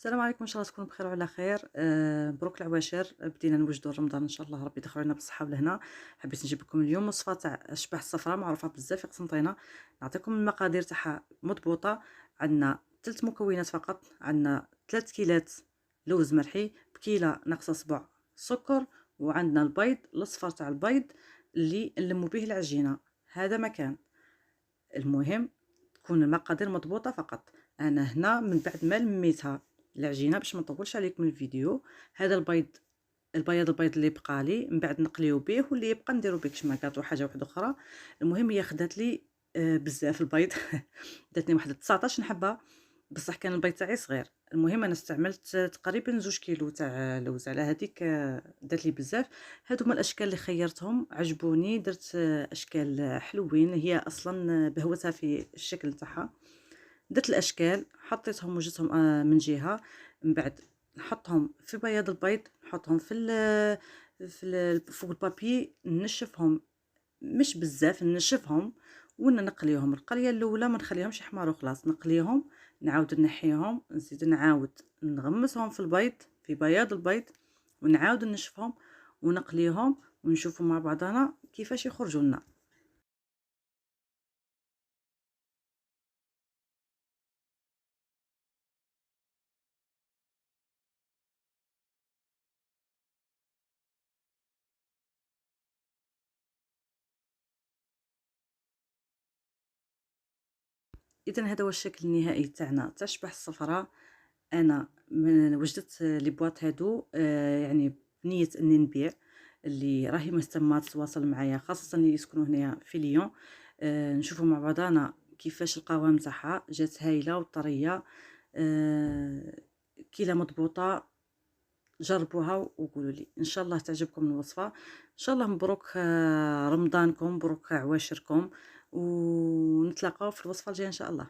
السلام عليكم، ان شاء الله تكونوا بخير وعلى خير. مبروك العواشر، بدينا نوجدوا رمضان ان شاء الله، ربي يدخل علينا بالصحه والهنا. حبيت نجيب لكم اليوم وصفه تاع الشبح الصفراء، معروفه بزاف في قسنطينه. نعطيكم المقادير تاعها مضبوطه. عندنا 3 مكونات فقط. عندنا 3 كيلات لوز مرحي بكيله ناقصه صبع سكر، وعندنا البيض الاصفر تاع البيض اللي نلموا به العجينه. هذا مكان المهم تكون المقادير مضبوطه فقط. انا هنا من بعد ما لميتها العجينه باش ما نطولش عليكم الفيديو، هذا البيض اللي بقى لي من بعد نقليو به، واللي يبقى نديرو به كشماكات وحاجه واحده اخرى. المهم هي خدات لي بزاف البيض داتني واحد 19 حبه، بصح كان البيض تاعي صغير. المهم انا استعملت تقريبا 2 كيلو تاع لوز، على هذيك دات لي بزاف. هادو هما الاشكال اللي خيرتهم، عجبوني، درت اشكال حلوين، هي اصلا بهوتها في الشكل تاعها. درت الاشكال حطيتهم وجدتهم من جهه، من بعد نحطهم في بياض البيض، نحطهم فوق البابي، نشفهم مش بزاف، نشفهم ونقليهم. القليه الاولى ما نخليهمش يحمروا، خلاص نقليهم، نعاود نحيهم، نزيد نعاود نغمسهم في البيض، في بياض البيض، ونعاود نشفهم ونقليهم، ونشوفوا مع بعضنا كيفاش يخرجوا لنا. اذا هذا هو الشكل النهائي تاعنا تاع الشبح الصفراء. انا وجدت لي بواط هادو، يعني بنيه اني نبيع. اللي راهي مهتمه تتواصل معايا، خاصه اللي يسكنوا هنايا في ليون. نشوفوا مع بعضنا كيفاش القوام تاعها جات هايله وطريه. كيله مضبوطه، جربوها وقولوا لي ان شاء الله تعجبكم الوصفه. ان شاء الله مبروك رمضانكم، مبروك عواشركم، ونتلاقاو في الوصفه الجايه ان شاء الله.